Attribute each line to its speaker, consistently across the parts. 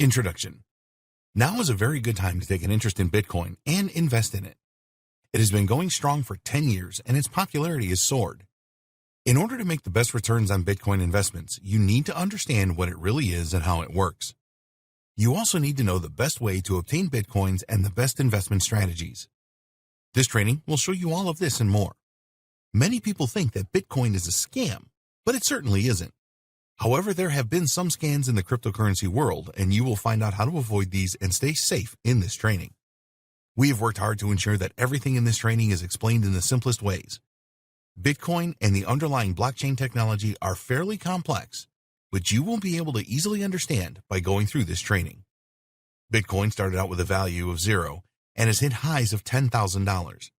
Speaker 1: Introduction. Now is a very good time to take an interest in Bitcoin and invest in it. It has been going strong for 10 years and its popularity has soared. In order to make the best returns on Bitcoin investments, you need to understand what it really is and how it works. You also need to know the best way to obtain Bitcoins and the best investment strategies. This training will show you all of this and more. Many people think that Bitcoin is a scam, but it certainly isn't. However, there have been some scams in the cryptocurrency world, and you will find out how to avoid these and stay safe in this training. We have worked hard to ensure that everything in this training is explained in the simplest ways. Bitcoin and the underlying blockchain technology are fairly complex, but you will be able to easily understand by going through this training. Bitcoin started out with a value of 0 and has hit highs of $10,000.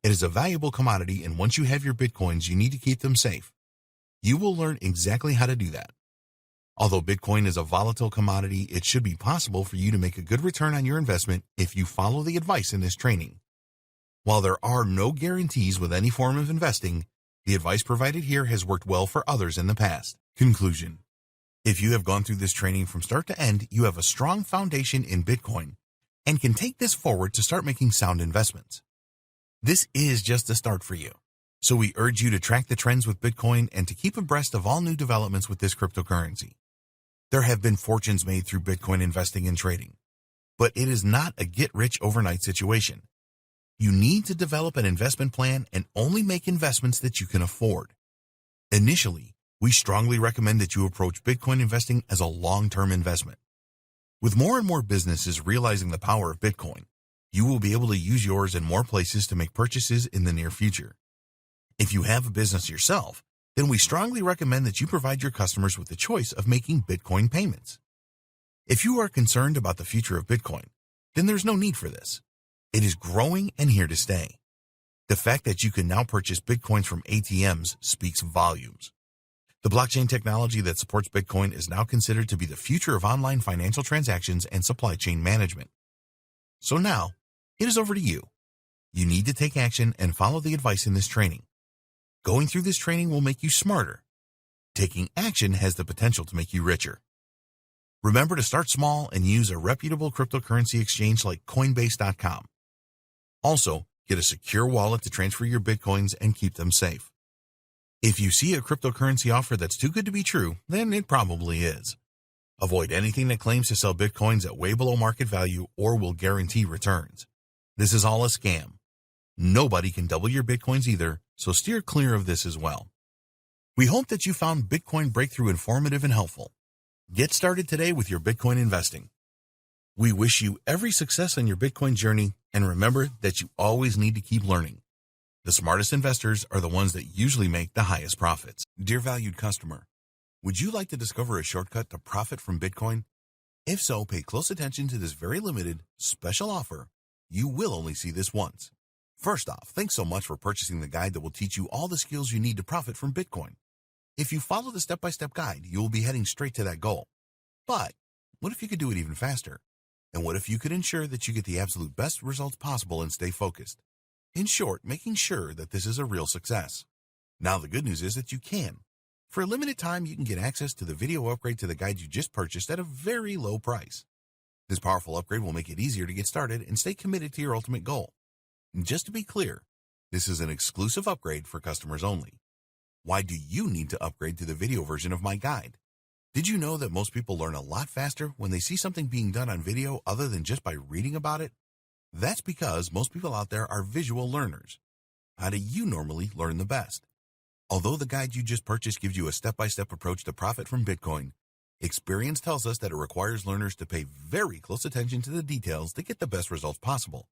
Speaker 1: It is a valuable commodity, and once you have your Bitcoins, you need to keep them safe. You will learn exactly how to do that. Although Bitcoin is a volatile commodity, it should be possible for you to make a good return on your investment if you follow the advice in this training. While there are no guarantees with any form of investing, the advice provided here has worked well for others in the past. Conclusion. If you have gone through this training from start to end, you have a strong foundation in Bitcoin and can take this forward to start making sound investments. This is just a start for you. So we urge you to track the trends with Bitcoin and to keep abreast of all new developments with this cryptocurrency. There have been fortunes made through Bitcoin investing and trading, but it is not a get-rich overnight situation. You need to develop an investment plan and only make investments that you can afford. Initially, we strongly recommend that you approach Bitcoin investing as a long-term investment. With more and more businesses realizing the power of Bitcoin, you will be able to use yours in more places to make purchases in the near future. If you have a business yourself, then we strongly recommend that you provide your customers with the choice of making Bitcoin payments. If you are concerned about the future of Bitcoin, then there's no need for this. It is growing and here to stay. The fact that you can now purchase Bitcoins from ATMs speaks volumes. The blockchain technology that supports Bitcoin is now considered to be the future of online financial transactions and supply chain management. So now, it is over to you. You need to take action and follow the advice in this training. Going through this training will make you smarter. Taking action has the potential to make you richer. Remember to start small and use a reputable cryptocurrency exchange like Coinbase.com. Also, get a secure wallet to transfer your Bitcoins and keep them safe. If you see a cryptocurrency offer that's too good to be true, then it probably is. Avoid anything that claims to sell Bitcoins at way below market value or will guarantee returns. This is all a scam. Nobody can double your Bitcoins either, so steer clear of this as well. We hope that you found Bitcoin Breakthrough informative and helpful. Get started today with your Bitcoin investing. We wish you every success on your Bitcoin journey, and remember that you always need to keep learning. The smartest investors are the ones that usually make the highest profits. Dear valued customer, would you like to discover a shortcut to profit from Bitcoin? If so, pay close attention to this very limited, special offer. You will only see this once. First off, thanks so much for purchasing the guide that will teach you all the skills you need to profit from Bitcoin. If you follow the step-by-step guide, you will be heading straight to that goal. But what if you could do it even faster? And what if you could ensure that you get the absolute best results possible and stay focused? In short, making sure that this is a real success. Now the good news is that you can. For a limited time, you can get access to the video upgrade to the guide you just purchased at a very low price. This powerful upgrade will make it easier to get started and stay committed to your ultimate goal. And just to be clear, this is an exclusive upgrade for customers only. Why do you need to upgrade to the video version of my guide? Did you know that most people learn a lot faster when they see something being done on video other than just by reading about it? That's because most people out there are visual learners. How do you normally learn the best? Although the guide you just purchased gives you a step-by-step approach to profit from Bitcoin, experience tells us that it requires learners to pay very close attention to the details to get the best results possible.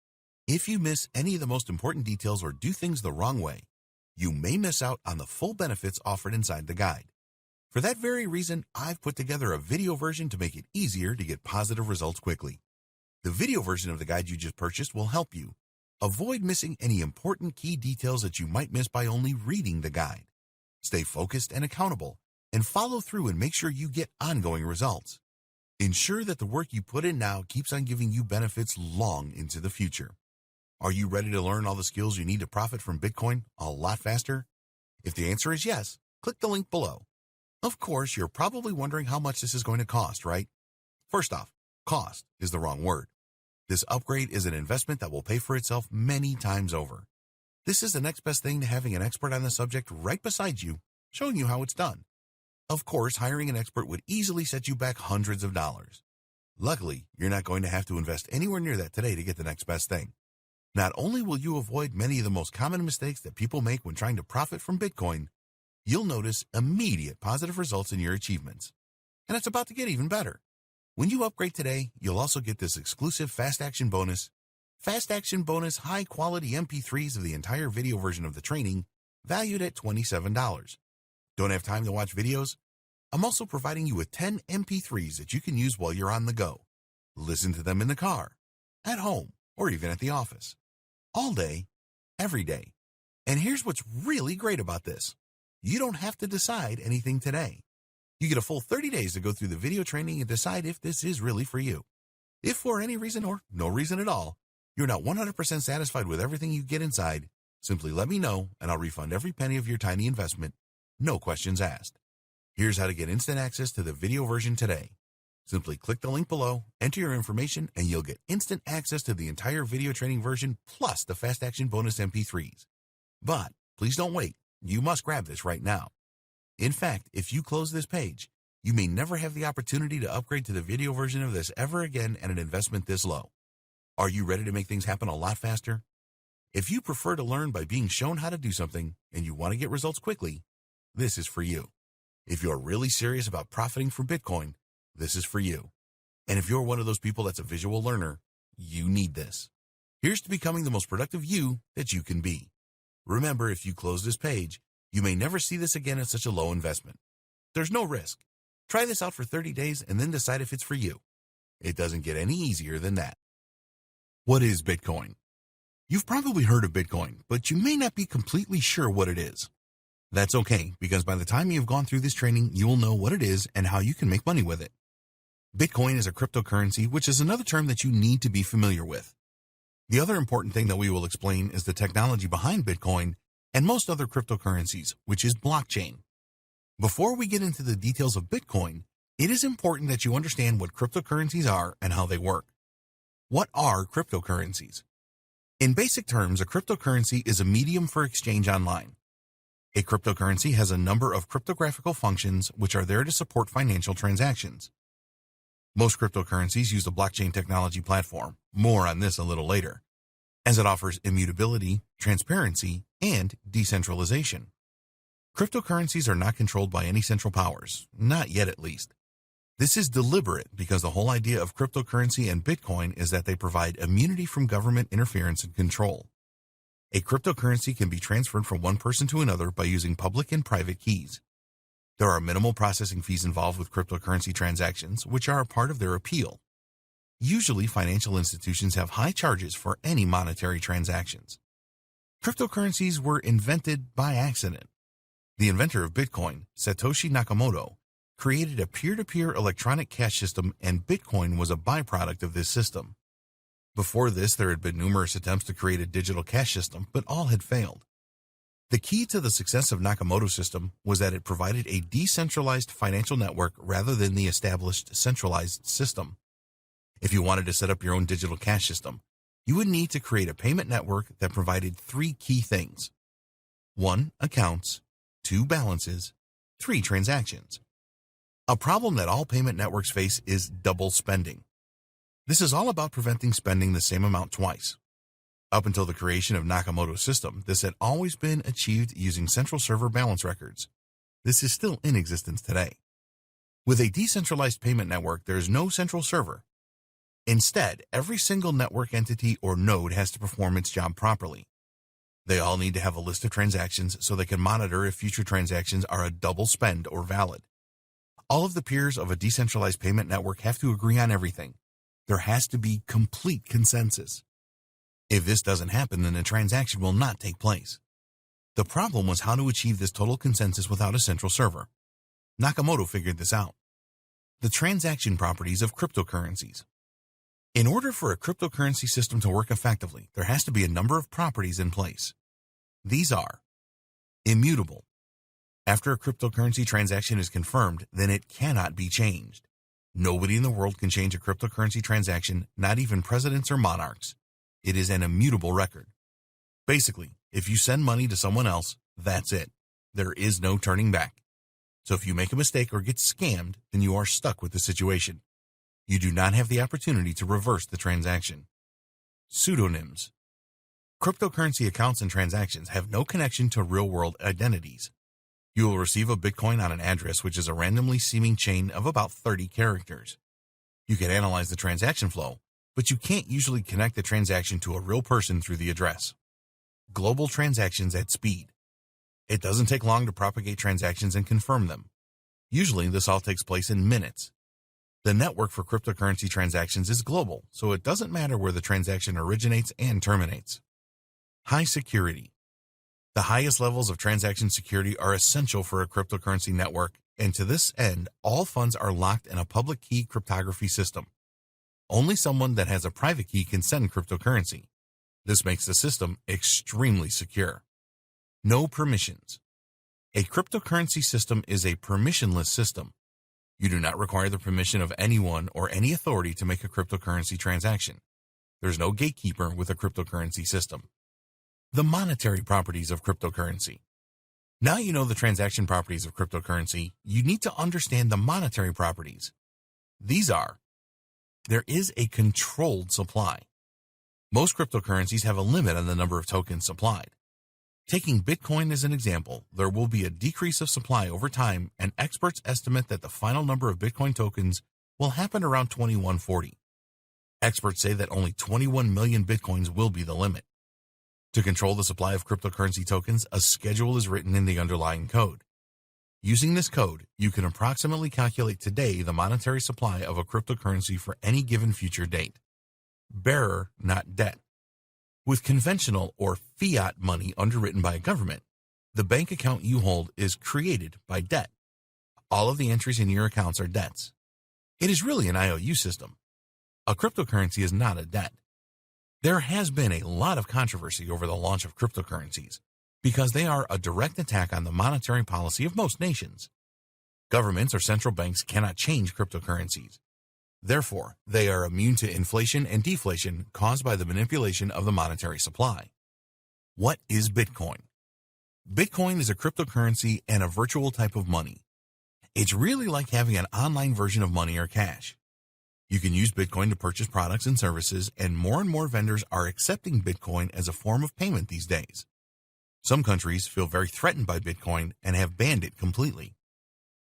Speaker 1: If you miss any of the most important details or do things the wrong way, you may miss out on the full benefits offered inside the guide. For that very reason, I've put together a video version to make it easier to get positive results quickly. The video version of the guide you just purchased will help you. Avoid missing any important key details that you might miss by only reading the guide. Stay focused and accountable, and follow through and make sure you get ongoing results. Ensure that the work you put in now keeps on giving you benefits long into the future. Are you ready to learn all the skills you need to profit from Bitcoin a lot faster? If the answer is yes, click the link below. Of course, you're probably wondering how much this is going to cost, right? First off, Cost is the wrong word. This upgrade is an investment that will pay for itself many times over. This is the next best thing to having an expert on the subject right beside you, showing you how it's done. Of course, hiring an expert would easily set you back hundreds of dollars. Luckily, you're not going to have to invest anywhere near that today to get the next best thing. Not only will you avoid many of the most common mistakes that people make when trying to profit from Bitcoin, you'll notice immediate positive results in your achievements. And it's about to get even better. When you upgrade today, you'll also get this exclusive Fast Action Bonus. Fast Action Bonus high-quality MP3s of the entire video version of the training, valued at $27. Don't have time to watch videos? I'm also providing you with 10 MP3s that you can use while you're on the go. Listen to them in the car, at home, or even at the office. All day, every day. And here's what's really great about this. You don't have to decide anything today. You get a full 30 days to go through the video training and decide if this is really for you. If for any reason or no reason at all, you're not 100% satisfied with everything you get inside, simply let me know and I'll refund every penny of your tiny investment. No questions asked. Here's how to get instant access to the video version today. Simply click the link below, enter your information, and you'll get instant access to the entire video training version plus the Fast Action Bonus MP3s. But please don't wait. You must grab this right now. In fact, if you close this page, you may never have the opportunity to upgrade to the video version of this ever again at an investment this low. Are you ready to make things happen a lot faster? If you prefer to learn by being shown how to do something and you want to get results quickly, this is for you. If you're really serious about profiting from Bitcoin, this is for you. And if you're one of those people that's a visual learner, you need this. Here's to becoming the most productive you that you can be. Remember, if you close this page, you may never see this again at such a low investment. There's no risk. Try this out for 30 days and then decide if it's for you. It doesn't get any easier than that. What is Bitcoin? You've probably heard of Bitcoin, but you may not be completely sure what it is. That's okay, because by the time you've gone through this training, you will know what it is and how you can make money with it. Bitcoin is a cryptocurrency, which is another term that you need to be familiar with. The other important thing that we will explain is the technology behind Bitcoin and most other cryptocurrencies, which is blockchain. Before we get into the details of Bitcoin, it is important that you understand what cryptocurrencies are and how they work. What are cryptocurrencies? In basic terms, a cryptocurrency is a medium for exchange online. A cryptocurrency has a number of cryptographical functions which are there to support financial transactions. Most cryptocurrencies use the blockchain technology platform, more on this a little later, as it offers immutability, transparency, and decentralization. Cryptocurrencies are not controlled by any central powers, not yet at least. This is deliberate because the whole idea of cryptocurrency and Bitcoin is that they provide immunity from government interference and control. A cryptocurrency can be transferred from one person to another by using public and private keys. There are minimal processing fees involved with cryptocurrency transactions, which are a part of their appeal. Usually, financial institutions have high charges for any monetary transactions. Cryptocurrencies were invented by accident. The inventor of Bitcoin, Satoshi Nakamoto, created a peer-to-peer electronic cash system, and Bitcoin was a byproduct of this system. Before this, there had been numerous attempts to create a digital cash system, but all had failed. The key to the success of Nakamoto's system was that it provided a decentralized financial network rather than the established centralized system. If you wanted to set up your own digital cash system, you would need to create a payment network that provided three key things. 1. Accounts. 2. Balances. 3. Transactions. A problem that all payment networks face is double spending. This is all about preventing spending the same amount twice. Up until the creation of Nakamoto's system, this had always been achieved using central server balance records. This is still in existence today. With a decentralized payment network, there is no central server. Instead, every single network entity or node has to perform its job properly. They all need to have a list of transactions so they can monitor if future transactions are a double spend or valid. All of the peers of a decentralized payment network have to agree on everything. There has to be complete consensus. If this doesn't happen, then a transaction will not take place. The problem was how to achieve this total consensus without a central server. Nakamoto figured this out. The transaction properties of cryptocurrencies. In order for a cryptocurrency system to work effectively, there has to be a number of properties in place. These are immutable. After a cryptocurrency transaction is confirmed, then it cannot be changed. Nobody in the world can change a cryptocurrency transaction, not even presidents or monarchs. It is an immutable record. Basically, if you send money to someone else, that's it. There is no turning back. So if you make a mistake or get scammed, then you are stuck with the situation. You do not have the opportunity to reverse the transaction. Pseudonyms. Cryptocurrency accounts and transactions have no connection to real-world identities. You will receive a Bitcoin on an address which is a randomly seeming chain of about 30 characters. You can analyze the transaction flow, but you can't usually connect the transaction to a real person through the address. Global transactions at speed. It doesn't take long to propagate transactions and confirm them. Usually, this all takes place in minutes. The network for cryptocurrency transactions is global, so it doesn't matter where the transaction originates and terminates. High security. The highest levels of transaction security are essential for a cryptocurrency network, and to this end, all funds are locked in a public key cryptography system. Only someone that has a private key can send cryptocurrency. This makes the system extremely secure. No permissions. A cryptocurrency system is a permissionless system. You do not require the permission of anyone or any authority to make a cryptocurrency transaction. There's no gatekeeper with a cryptocurrency system. The monetary properties of cryptocurrency. Now you know the transaction properties of cryptocurrency, you need to understand the monetary properties. These are: there is a controlled supply. Most cryptocurrencies have a limit on the number of tokens supplied. Taking Bitcoin as an example, there will be a decrease of supply over time, and experts estimate that the final number of Bitcoin tokens will happen around 2140. Experts say that only 21 million Bitcoins will be the limit. To control the supply of cryptocurrency tokens, a schedule is written in the underlying code. Using this code, you can approximately calculate today the monetary supply of a cryptocurrency for any given future date. Bearer, not debt. With conventional or fiat money underwritten by a government, the bank account you hold is created by debt. All of the entries in your accounts are debts. It is really an IOU system. A cryptocurrency is not a debt. There has been a lot of controversy over the launch of cryptocurrencies because they are a direct attack on the monetary policy of most nations. Governments or central banks cannot change cryptocurrencies. Therefore, they are immune to inflation and deflation caused by the manipulation of the monetary supply. What is Bitcoin? Bitcoin is a cryptocurrency and a virtual type of money. It's really like having an online version of money or cash. You can use Bitcoin to purchase products and services, and more vendors are accepting Bitcoin as a form of payment these days. Some countries feel very threatened by Bitcoin and have banned it completely.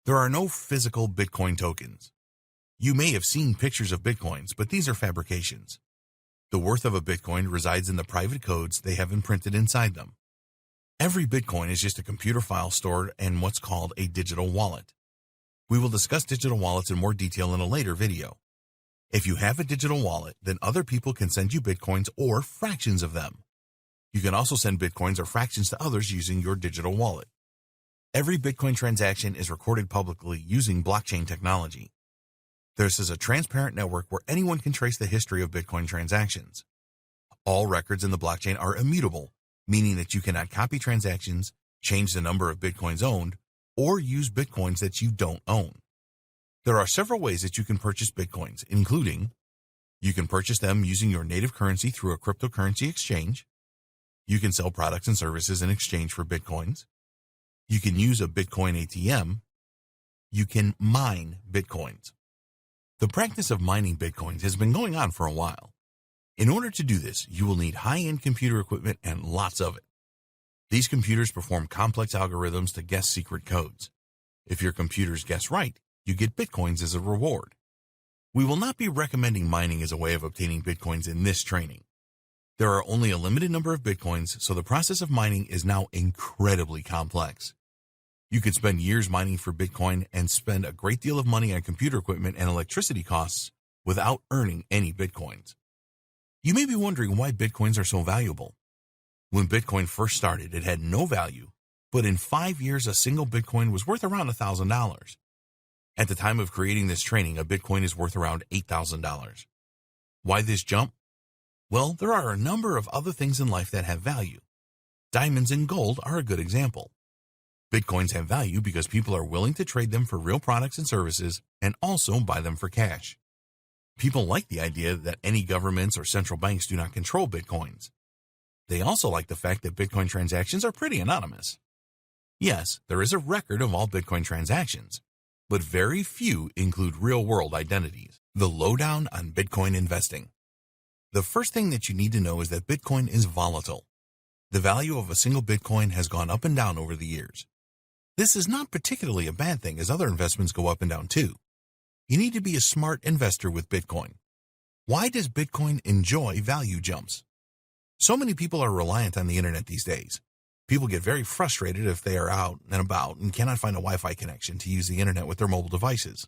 Speaker 1: There are no physical Bitcoin tokens. You may have seen pictures of Bitcoins, but these are fabrications. The worth of a Bitcoin resides in the private codes they have imprinted inside them. Every Bitcoin is just a computer file stored in what's called a digital wallet. We will discuss digital wallets in more detail in a later video. If you have a digital wallet, then other people can send you Bitcoins or fractions of them. You can also send Bitcoins or fractions to others using your digital wallet. Every Bitcoin transaction is recorded publicly using blockchain technology. This is a transparent network where anyone can trace the history of Bitcoin transactions. All records in the blockchain are immutable, meaning that you cannot copy transactions, change the number of Bitcoins owned, or use Bitcoins that you don't own. There are several ways that you can purchase Bitcoins, including: you can purchase them using your native currency through a cryptocurrency exchange. You can sell products and services in exchange for Bitcoins. You can use a Bitcoin ATM. You can mine Bitcoins. The practice of mining Bitcoins has been going on for a while. In order to do this, you will need high-end computer equipment and lots of it. These computers perform complex algorithms to guess secret codes. If your computers guess right, you get Bitcoins as a reward. We will not be recommending mining as a way of obtaining Bitcoins in this training. There are only a limited number of Bitcoins, so the process of mining is now incredibly complex. You could spend years mining for Bitcoin and spend a great deal of money on computer equipment and electricity costs without earning any Bitcoins. You may be wondering why Bitcoins are so valuable. When Bitcoin first started, it had no value, but in 5 years, a single Bitcoin was worth around $1,000. At the time of creating this training, a Bitcoin is worth around $8,000. Why this jump? Well, there are a number of other things in life that have value. Diamonds and gold are a good example. Bitcoins have value because people are willing to trade them for real products and services and also buy them for cash. People like the idea that any governments or central banks do not control Bitcoins. They also like the fact that Bitcoin transactions are pretty anonymous. Yes, there is a record of all Bitcoin transactions, but very few include real-world identities. The lowdown on Bitcoin investing. The first thing that you need to know is that Bitcoin is volatile. The value of a single Bitcoin has gone up and down over the years. This is not particularly a bad thing, as other investments go up and down too. You need to be a smart investor with Bitcoin. Why does Bitcoin enjoy value jumps? So many people are reliant on the internet these days. People get very frustrated if they are out and about and cannot find a Wi-Fi connection to use the internet with their mobile devices.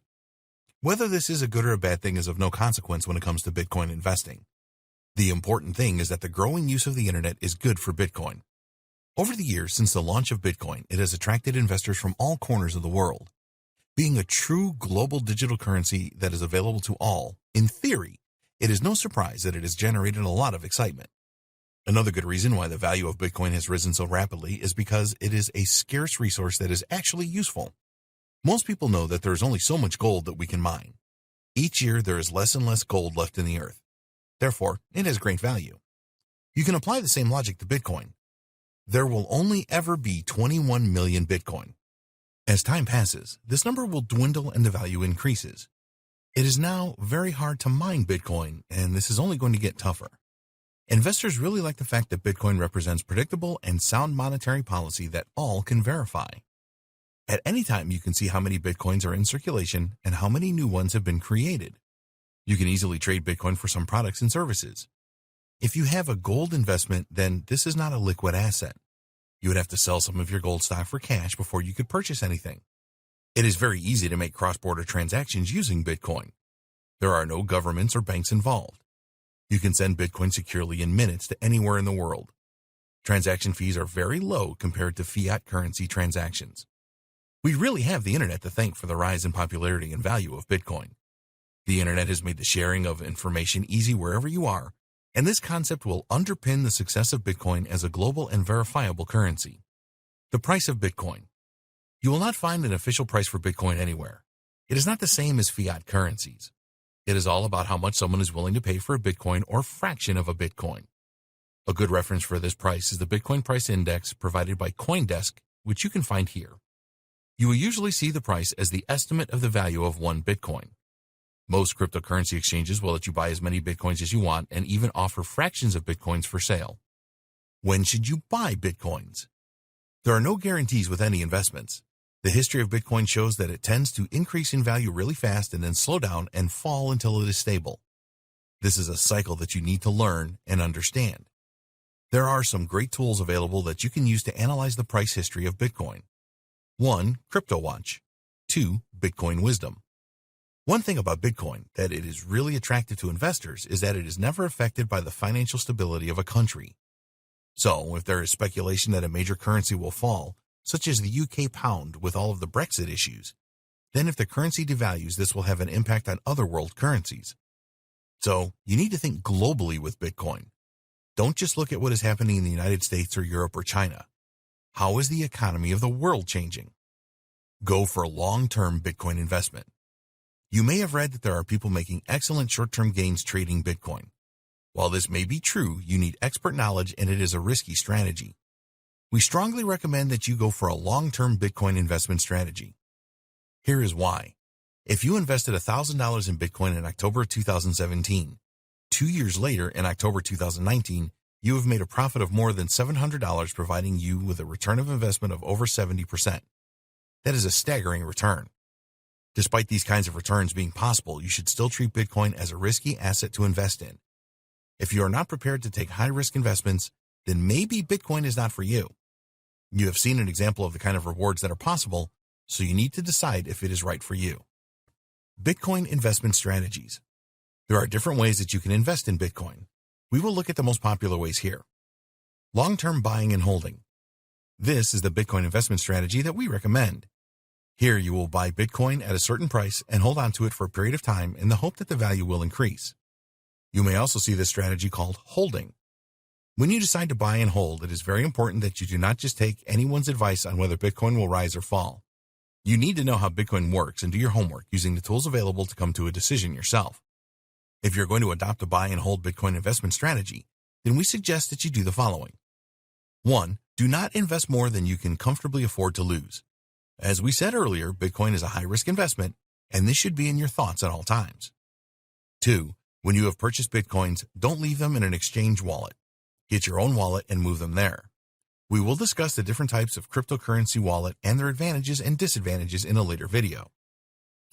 Speaker 1: Whether this is a good or a bad thing is of no consequence when it comes to Bitcoin investing. The important thing is that the growing use of the internet is good for Bitcoin. Over the years since the launch of Bitcoin, it has attracted investors from all corners of the world. Being a true global digital currency that is available to all, in theory, it is no surprise that it has generated a lot of excitement. Another good reason why the value of Bitcoin has risen so rapidly is because it is a scarce resource that is actually useful. Most people know that there is only so much gold that we can mine. Each year there is less and less gold left in the earth. Therefore, it has great value. You can apply the same logic to Bitcoin. There will only ever be 21 million Bitcoin. As time passes, this number will dwindle and the value increases. It is now very hard to mine Bitcoin, and this is only going to get tougher. Investors really like the fact that Bitcoin represents predictable and sound monetary policy that all can verify. At any time, you can see how many Bitcoins are in circulation and how many new ones have been created. You can easily trade Bitcoin for some products and services. If you have a gold investment, then this is not a liquid asset. You would have to sell some of your gold stock for cash before you could purchase anything. It is very easy to make cross-border transactions using Bitcoin. There are no governments or banks involved. You can send Bitcoin securely in minutes to anywhere in the world. Transaction fees are very low compared to fiat currency transactions. We really have the internet to thank for the rise in popularity and value of Bitcoin. The internet has made the sharing of information easy wherever you are, and this concept will underpin the success of Bitcoin as a global and verifiable currency. The price of Bitcoin. You will not find an official price for Bitcoin anywhere. It is not the same as fiat currencies. It is all about how much someone is willing to pay for a Bitcoin or fraction of a Bitcoin. A good reference for this price is the Bitcoin price index provided by CoinDesk, which you can find here. You will usually see the price as the estimate of the value of one Bitcoin. Most cryptocurrency exchanges will let you buy as many Bitcoins as you want and even offer fractions of Bitcoins for sale. When should you buy Bitcoins? There are no guarantees with any investments. The history of Bitcoin shows that it tends to increase in value really fast and then slow down and fall until it is stable. This is a cycle that you need to learn and understand. There are some great tools available that you can use to analyze the price history of Bitcoin. 1. CryptoWatch. 2. Bitcoin Wisdom. One thing about Bitcoin that it is really attractive to investors is that it is never affected by the financial stability of a country. So, if there is speculation that a major currency will fall, such as the UK pound with all of the Brexit issues, then if the currency devalues, this will have an impact on other world currencies. So, you need to think globally with Bitcoin. Don't just look at what is happening in the United States or Europe or China. How is the economy of the world changing? Go for a long-term Bitcoin investment. You may have read that there are people making excellent short-term gains trading Bitcoin. While this may be true, you need expert knowledge and it is a risky strategy. We strongly recommend that you go for a long-term Bitcoin investment strategy. Here is why. If you invested $1,000 in Bitcoin in October 2017, 2 years later in October 2019, you have made a profit of more than $700, providing you with a return of investment of over 70%. That is a staggering return. Despite these kinds of returns being possible, you should still treat Bitcoin as a risky asset to invest in. If you are not prepared to take high-risk investments, then maybe Bitcoin is not for you. You have seen an example of the kind of rewards that are possible, so you need to decide if it is right for you. Bitcoin investment strategies. There are different ways that you can invest in Bitcoin. We will look at the most popular ways here. Long-term buying and holding. This is the Bitcoin investment strategy that we recommend. Here you will buy Bitcoin at a certain price and hold on to it for a period of time in the hope that the value will increase. You may also see this strategy called holding. When you decide to buy and hold, it is very important that you do not just take anyone's advice on whether Bitcoin will rise or fall. You need to know how Bitcoin works and do your homework using the tools available to come to a decision yourself. If you're going to adopt a buy and hold Bitcoin investment strategy, then we suggest that you do the following. 1. Do not invest more than you can comfortably afford to lose. As we said earlier, Bitcoin is a high-risk investment, and this should be in your thoughts at all times. 2. When you have purchased Bitcoins, don't leave them in an exchange wallet. Get your own wallet and move them there. We will discuss the different types of cryptocurrency wallet and their advantages and disadvantages in a later video.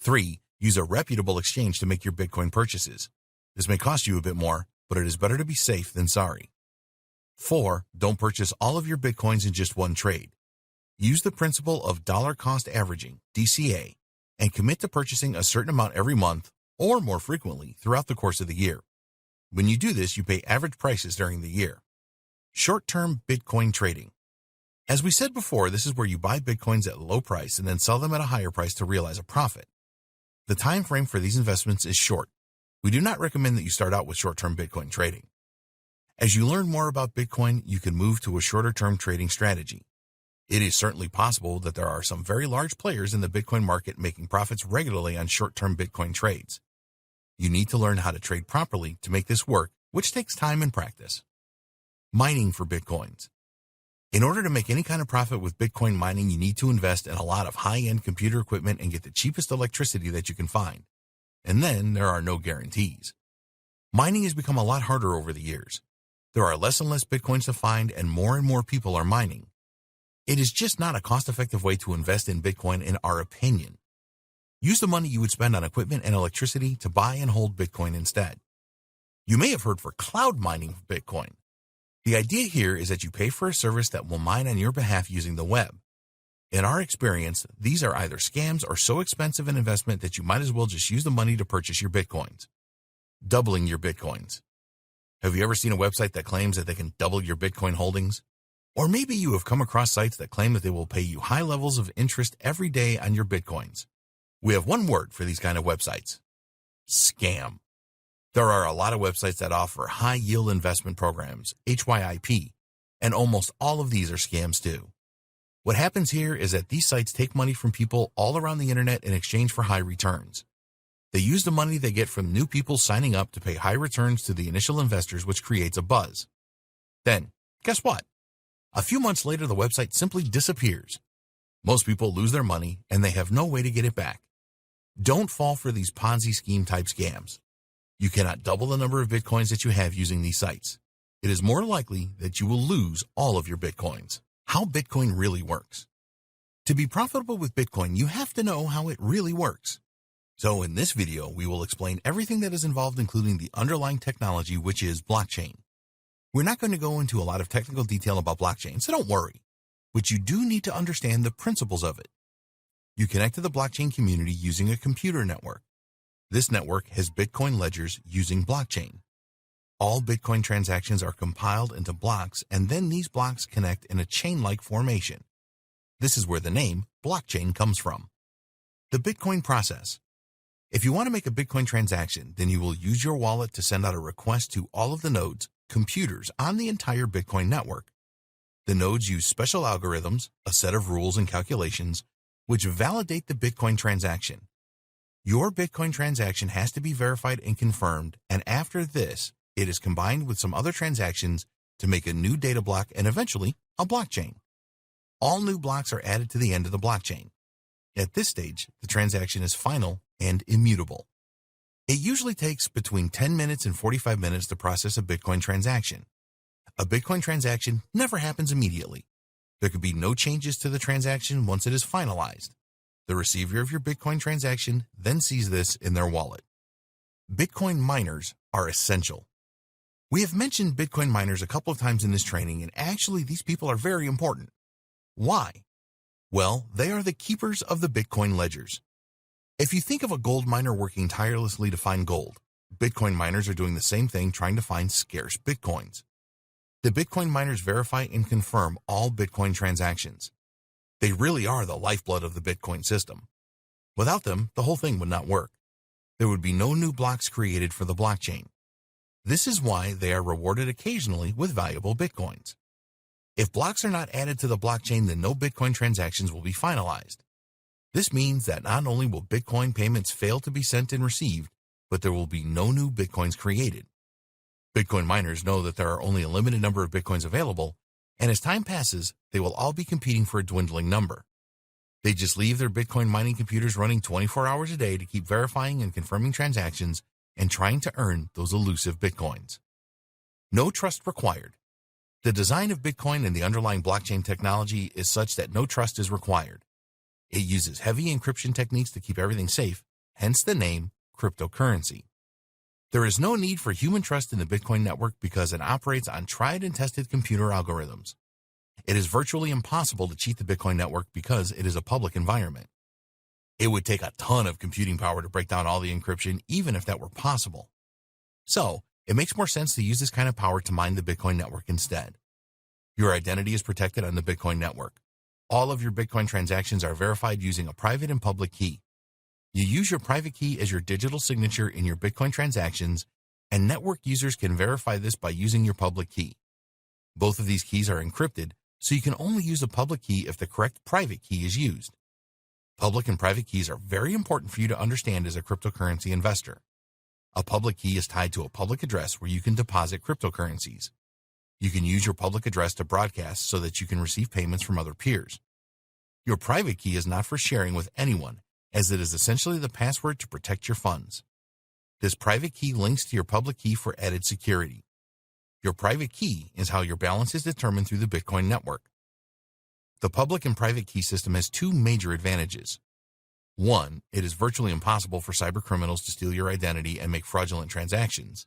Speaker 1: 3. Use a reputable exchange to make your Bitcoin purchases. This may cost you a bit more, but it is better to be safe than sorry. 4. Don't purchase all of your Bitcoins in just one trade. Use the principle of dollar cost averaging, DCA, and commit to purchasing a certain amount every month or more frequently throughout the course of the year. When you do this, you pay average prices during the year. Short-term Bitcoin trading. As we said before, this is where you buy Bitcoins at a low price and then sell them at a higher price to realize a profit. The time frame for these investments is short. We do not recommend that you start out with short-term Bitcoin trading. As you learn more about Bitcoin, you can move to a shorter-term trading strategy. It is certainly possible that there are some very large players in the Bitcoin market making profits regularly on short-term Bitcoin trades. You need to learn how to trade properly to make this work, which takes time and practice. Mining for Bitcoins. In order to make any kind of profit with Bitcoin mining, you need to invest in a lot of high-end computer equipment and get the cheapest electricity that you can find. And then there are no guarantees. Mining has become a lot harder over the years. There are less and less Bitcoins to find, and more people are mining. It is just not a cost-effective way to invest in Bitcoin in our opinion. Use the money you would spend on equipment and electricity to buy and hold Bitcoin instead. You may have heard for cloud mining of Bitcoin. The idea here is that you pay for a service that will mine on your behalf using the web. In our experience, these are either scams or so expensive an investment that you might as well just use the money to purchase your Bitcoins. Doubling your Bitcoins. Have you ever seen a website that claims that they can double your Bitcoin holdings? Or maybe you have come across sites that claim that they will pay you high levels of interest every day on your Bitcoins. We have one word for these kind of websites: scam. There are a lot of websites that offer high-yield investment programs, HYIP, and almost all of these are scams too. What happens here is that these sites take money from people all around the internet in exchange for high returns. They use the money they get from new people signing up to pay high returns to the initial investors, which creates a buzz. Then, guess what? A few months later, the website simply disappears. Most people lose their money, and they have no way to get it back. Don't fall for these Ponzi scheme-type scams. You cannot double the number of Bitcoins that you have using these sites. It is more likely that you will lose all of your Bitcoins. How Bitcoin really works. To be profitable with Bitcoin, you have to know how it really works. So in this video, we will explain everything that is involved, including the underlying technology, which is blockchain. We're not going to go into a lot of technical detail about blockchain, so don't worry. But you do need to understand the principles of it. You connect to the blockchain community using a computer network. This network has Bitcoin ledgers using blockchain. All Bitcoin transactions are compiled into blocks, and then these blocks connect in a chain-like formation. This is where the name blockchain comes from. The Bitcoin process. If you want to make a Bitcoin transaction, then you will use your wallet to send out a request to all of the nodes, computers on the entire Bitcoin network. The nodes use special algorithms, a set of rules and calculations, which validate the Bitcoin transaction. Your Bitcoin transaction has to be verified and confirmed, and after this, it is combined with some other transactions to make a new data block and eventually a blockchain. All new blocks are added to the end of the blockchain. At this stage, the transaction is final and immutable. It usually takes between 10 minutes and 45 minutes to process a Bitcoin transaction. A Bitcoin transaction never happens immediately. There could be no changes to the transaction once it is finalized. The receiver of your Bitcoin transaction then sees this in their wallet. Bitcoin miners are essential. We have mentioned Bitcoin miners a couple of times in this training, and actually these people are very important. Why? Well, they are the keepers of the Bitcoin ledgers. If you think of a gold miner working tirelessly to find gold, Bitcoin miners are doing the same thing, trying to find scarce Bitcoins. The Bitcoin miners verify and confirm all Bitcoin transactions. They really are the lifeblood of the Bitcoin system. Without them, the whole thing would not work. There would be no new blocks created for the blockchain. This is why they are rewarded occasionally with valuable Bitcoins. If blocks are not added to the blockchain, then no Bitcoin transactions will be finalized. This means that not only will Bitcoin payments fail to be sent and received, but there will be no new Bitcoins created. Bitcoin miners know that there are only a limited number of Bitcoins available, and as time passes, they will all be competing for a dwindling number. They just leave their Bitcoin mining computers running 24 hours a day to keep verifying and confirming transactions and trying to earn those elusive Bitcoins. No trust required. The design of Bitcoin and the underlying blockchain technology is such that no trust is required. It uses heavy encryption techniques to keep everything safe, hence the name cryptocurrency. There is no need for human trust in the Bitcoin network because it operates on tried and tested computer algorithms. It is virtually impossible to cheat the Bitcoin network because it is a public environment. It would take a ton of computing power to break down all the encryption, even if that were possible. So, it makes more sense to use this kind of power to mine the Bitcoin network instead. Your identity is protected on the Bitcoin network. All of your Bitcoin transactions are verified using a private and public key. You use your private key as your digital signature in your Bitcoin transactions, and network users can verify this by using your public key. Both of these keys are encrypted, so you can only use a public key if the correct private key is used. Public and private keys are very important for you to understand as a cryptocurrency investor. A public key is tied to a public address where you can deposit cryptocurrencies. You can use your public address to broadcast so that you can receive payments from other peers. Your private key is not for sharing with anyone, as it is essentially the password to protect your funds. This private key links to your public key for added security. Your private key is how your balance is determined through the Bitcoin network. The public and private key system has two major advantages. One, it is virtually impossible for cybercriminals to steal your identity and make fraudulent transactions.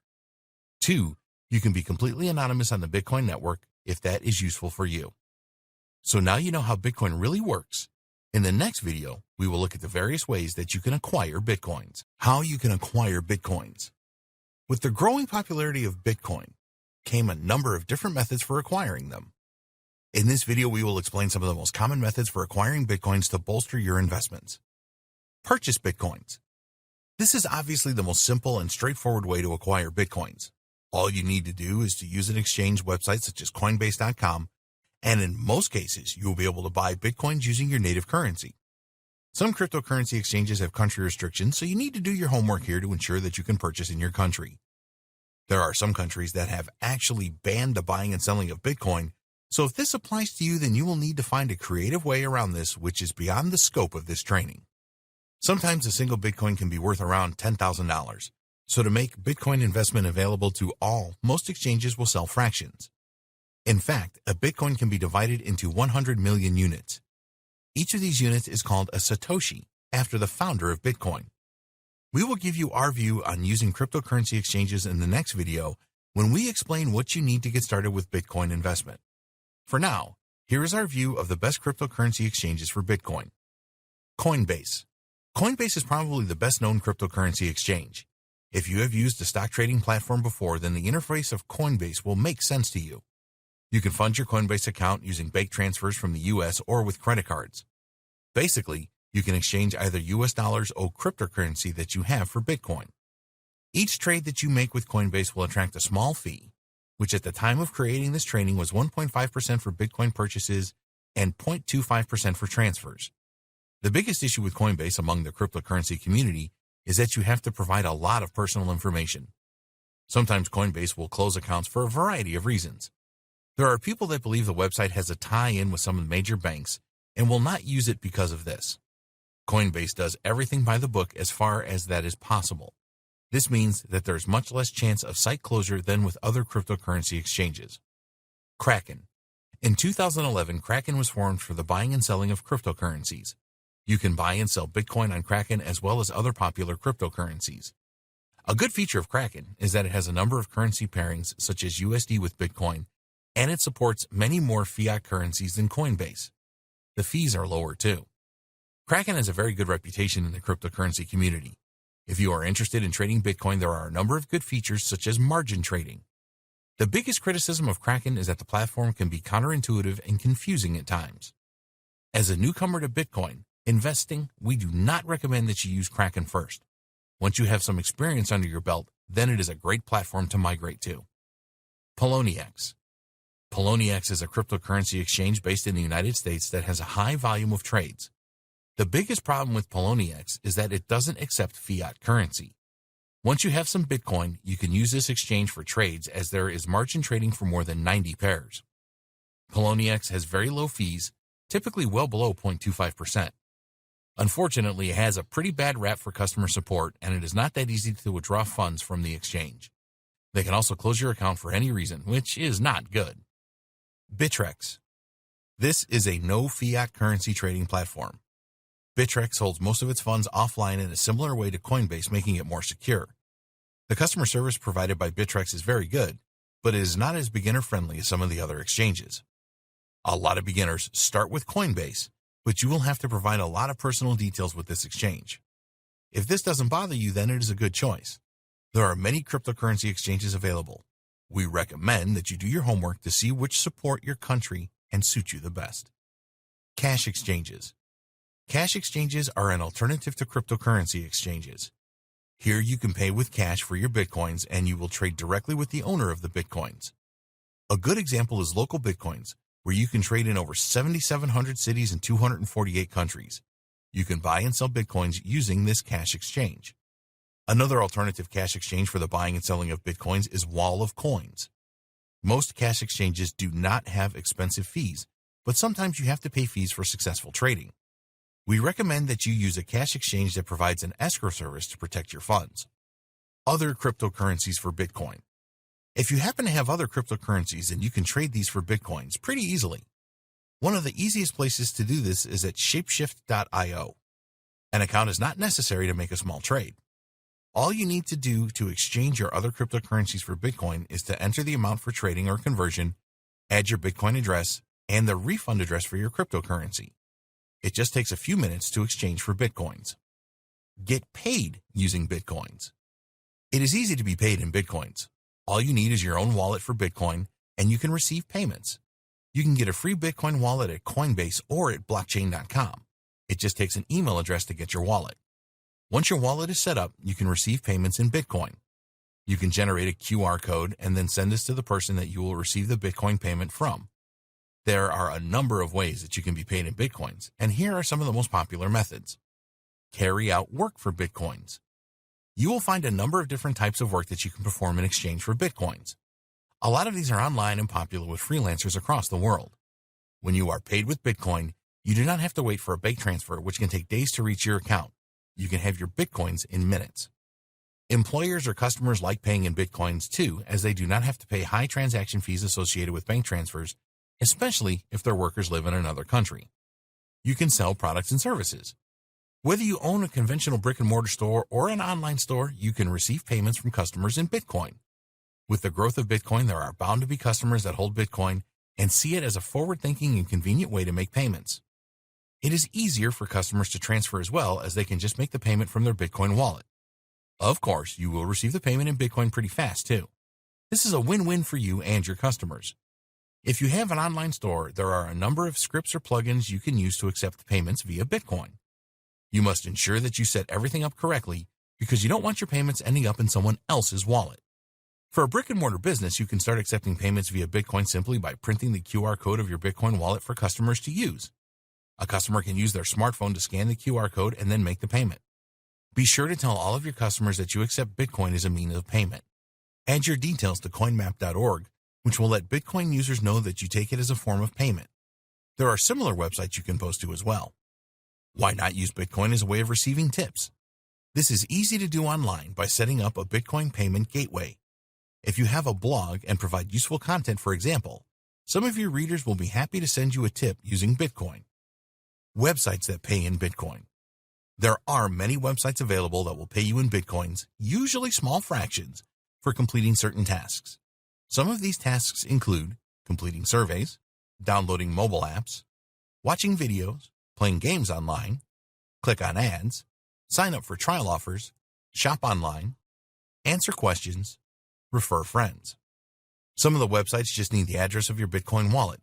Speaker 1: Two, you can be completely anonymous on the Bitcoin network if that is useful for you. So now you know how Bitcoin really works. In the next video, we will look at the various ways that you can acquire Bitcoins. How you can acquire Bitcoins. With the growing popularity of Bitcoin came a number of different methods for acquiring them. In this video, we will explain some of the most common methods for acquiring Bitcoins to bolster your investments. Purchase Bitcoins. This is obviously the most simple and straightforward way to acquire Bitcoins. All you need to do is to use an exchange website such as Coinbase.com, and in most cases, you will be able to buy Bitcoins using your native currency. Some cryptocurrency exchanges have country restrictions, so you need to do your homework here to ensure that you can purchase in your country. There are some countries that have actually banned the buying and selling of Bitcoin, so if this applies to you, then you will need to find a creative way around this, which is beyond the scope of this training. Sometimes a single Bitcoin can be worth around $10,000. So to make Bitcoin investment available to all, most exchanges will sell fractions. In fact, a Bitcoin can be divided into 100 million units. Each of these units is called a Satoshi, after the founder of Bitcoin. We will give you our view on using cryptocurrency exchanges in the next video when we explain what you need to get started with Bitcoin investment. For now, here is our view of the best cryptocurrency exchanges for Bitcoin. Coinbase. Coinbase is probably the best known cryptocurrency exchange. If you have used a stock trading platform before, then the interface of Coinbase will make sense to you. You can fund your Coinbase account using bank transfers from the US or with credit cards. Basically, you can exchange either US dollars or cryptocurrency that you have for Bitcoin. Each trade that you make with Coinbase will attract a small fee, which at the time of creating this training was 1.5% for Bitcoin purchases and 0.25% for transfers. The biggest issue with Coinbase among the cryptocurrency community is that you have to provide a lot of personal information. Sometimes Coinbase will close accounts for a variety of reasons. There are people that believe the website has a tie-in with some of the major banks and will not use it because of this. Coinbase does everything by the book as far as that is possible. This means that there is much less chance of site closure than with other cryptocurrency exchanges. Kraken. In 2011, Kraken was formed for the buying and selling of cryptocurrencies. You can buy and sell Bitcoin on Kraken as well as other popular cryptocurrencies. A good feature of Kraken is that it has a number of currency pairings such as USD with Bitcoin, and it supports many more fiat currencies than Coinbase. The fees are lower too. Kraken has a very good reputation in the cryptocurrency community. If you are interested in trading Bitcoin, there are a number of good features such as margin trading. The biggest criticism of Kraken is that the platform can be counterintuitive and confusing at times. As a newcomer to Bitcoin investing, we do not recommend that you use Kraken first. Once you have some experience under your belt, then it is a great platform to migrate to. Poloniex. Poloniex is a cryptocurrency exchange based in the United States that has a high volume of trades. The biggest problem with Poloniex is that it doesn't accept fiat currency. Once you have some Bitcoin, you can use this exchange for trades as there is margin trading for more than 90 pairs. Poloniex has very low fees, typically well below 0.25%. Unfortunately, it has a pretty bad rap for customer support, and it is not that easy to withdraw funds from the exchange. They can also close your account for any reason, which is not good. Bittrex. This is a no fiat currency trading platform. Bittrex holds most of its funds offline in a similar way to Coinbase, making it more secure. The customer service provided by Bittrex is very good, but it is not as beginner-friendly as some of the other exchanges. A lot of beginners start with Coinbase, but you will have to provide a lot of personal details with this exchange. If this doesn't bother you, then it is a good choice. There are many cryptocurrency exchanges available. We recommend that you do your homework to see which support your country and suit you the best. Cash exchanges. Cash exchanges are an alternative to cryptocurrency exchanges. Here you can pay with cash for your Bitcoins and you will trade directly with the owner of the Bitcoins. A good example is Local Bitcoins, where you can trade in over 7,700 cities in 248 countries. You can buy and sell Bitcoins using this cash exchange. Another alternative cash exchange for the buying and selling of Bitcoins is Wall of Coins. Most cash exchanges do not have expensive fees, but sometimes you have to pay fees for successful trading. We recommend that you use a cash exchange that provides an escrow service to protect your funds. Other cryptocurrencies for Bitcoin. If you happen to have other cryptocurrencies, then you can trade these for Bitcoins pretty easily. One of the easiest places to do this is at shapeshift.io. An account is not necessary to make a small trade. All you need to do to exchange your other cryptocurrencies for Bitcoin is to enter the amount for trading or conversion, add your Bitcoin address, and the refund address for your cryptocurrency. It just takes a few minutes to exchange for Bitcoins. Get paid using Bitcoins. It is easy to be paid in Bitcoins. All you need is your own wallet for Bitcoin, and you can receive payments. You can get a free Bitcoin wallet at Coinbase or at blockchain.com. It just takes an email address to get your wallet. Once your wallet is set up, you can receive payments in Bitcoin. You can generate a QR code and then send this to the person that you will receive the Bitcoin payment from. There are a number of ways that you can be paid in Bitcoins, and here are some of the most popular methods. Carry out work for Bitcoins. You will find a number of different types of work that you can perform in exchange for Bitcoins. A lot of these are online and popular with freelancers across the world. When you are paid with Bitcoin, you do not have to wait for a bank transfer, which can take days to reach your account. You can have your Bitcoins in minutes. Employers or customers like paying in Bitcoins too, as they do not have to pay high transaction fees associated with bank transfers, especially if their workers live in another country. You can sell products and services. Whether you own a conventional brick-and-mortar store or an online store, you can receive payments from customers in Bitcoin. With the growth of Bitcoin, there are bound to be customers that hold Bitcoin and see it as a forward-thinking and convenient way to make payments. It is easier for customers to transfer as well, as they can just make the payment from their Bitcoin wallet. Of course, you will receive the payment in Bitcoin pretty fast too. This is a win-win for you and your customers. If you have an online store, there are a number of scripts or plugins you can use to accept payments via Bitcoin. You must ensure that you set everything up correctly, because you don't want your payments ending up in someone else's wallet. For a brick-and-mortar business, you can start accepting payments via Bitcoin simply by printing the QR code of your Bitcoin wallet for customers to use. A customer can use their smartphone to scan the QR code and then make the payment. Be sure to tell all of your customers that you accept Bitcoin as a means of payment. Add your details to coinmap.org, which will let Bitcoin users know that you take it as a form of payment. There are similar websites you can post to as well. Why not use Bitcoin as a way of receiving tips? This is easy to do online by setting up a Bitcoin payment gateway. If you have a blog and provide useful content, for example, some of your readers will be happy to send you a tip using Bitcoin. Websites that pay in Bitcoin. There are many websites available that will pay you in Bitcoins, usually small fractions, for completing certain tasks. Some of these tasks include completing surveys, downloading mobile apps, watching videos, playing games online, click on ads, sign up for trial offers, shop online, answer questions, refer friends. Some of the websites just need the address of your Bitcoin wallet.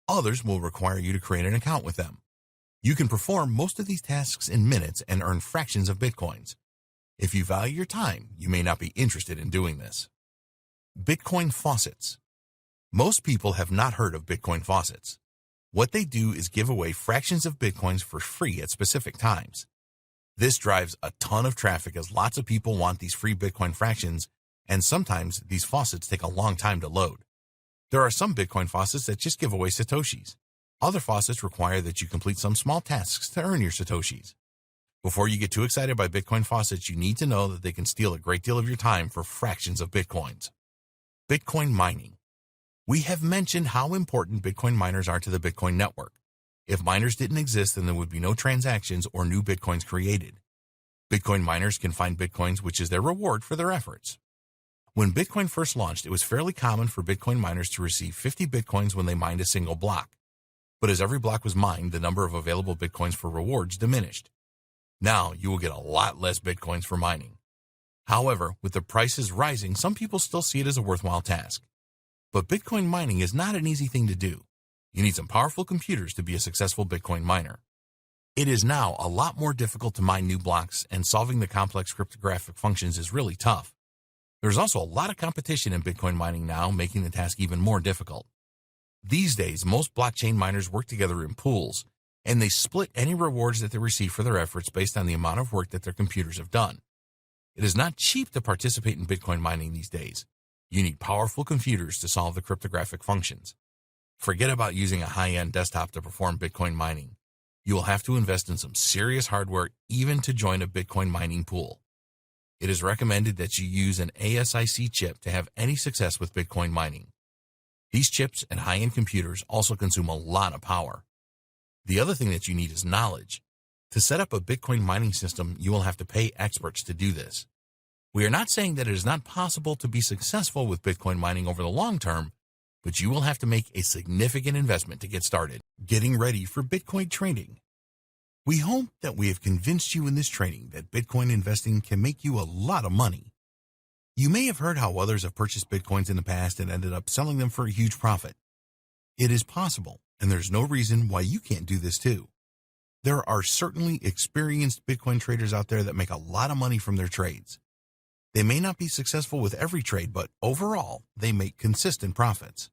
Speaker 1: Others will require you to create an account with them. You can perform most of these tasks in minutes and earn fractions of Bitcoins. If you value your time, you may not be interested in doing this. Bitcoin faucets. Most people have not heard of Bitcoin faucets. What they do is give away fractions of Bitcoins for free at specific times. This drives a ton of traffic as lots of people want these free Bitcoin fractions, and sometimes these faucets take a long time to load. There are some Bitcoin faucets that just give away Satoshis. Other faucets require that you complete some small tasks to earn your Satoshis. Before you get too excited by Bitcoin faucets, you need to know that they can steal a great deal of your time for fractions of Bitcoins. Bitcoin mining. We have mentioned how important Bitcoin miners are to the Bitcoin network. If miners didn't exist, then there would be no transactions or new Bitcoins created. Bitcoin miners can find Bitcoins, which is their reward for their efforts. When Bitcoin first launched, it was fairly common for Bitcoin miners to receive 50 Bitcoins when they mined a single block. But as every block was mined, the number of available Bitcoins for rewards diminished. Now you will get a lot less Bitcoins for mining. However, with the prices rising, some people still see it as a worthwhile task. But Bitcoin mining is not an easy thing to do. You need some powerful computers to be a successful Bitcoin miner. It is now a lot more difficult to mine new blocks, and solving the complex cryptographic functions is really tough. There's also a lot of competition in Bitcoin mining now, making the task even more difficult. These days, most blockchain miners work together in pools, and they split any rewards that they receive for their efforts based on the amount of work that their computers have done. It is not cheap to participate in Bitcoin mining these days. You need powerful computers to solve the cryptographic functions. Forget about using a high-end desktop to perform Bitcoin mining. You will have to invest in some serious hardware even to join a Bitcoin mining pool. It is recommended that you use an ASIC chip to have any success with Bitcoin mining. These chips and high-end computers also consume a lot of power. The other thing that you need is knowledge. To set up a Bitcoin mining system, you will have to pay experts to do this. We are not saying that it is not possible to be successful with Bitcoin mining over the long term, but you will have to make a significant investment to get started. Getting ready for Bitcoin trading. We hope that we have convinced you in this training that Bitcoin investing can make you a lot of money. You may have heard how others have purchased Bitcoins in the past and ended up selling them for a huge profit. It is possible, and there's no reason why you can't do this too. There are certainly experienced Bitcoin traders out there that make a lot of money from their trades. They may not be successful with every trade, but overall, they make consistent profits.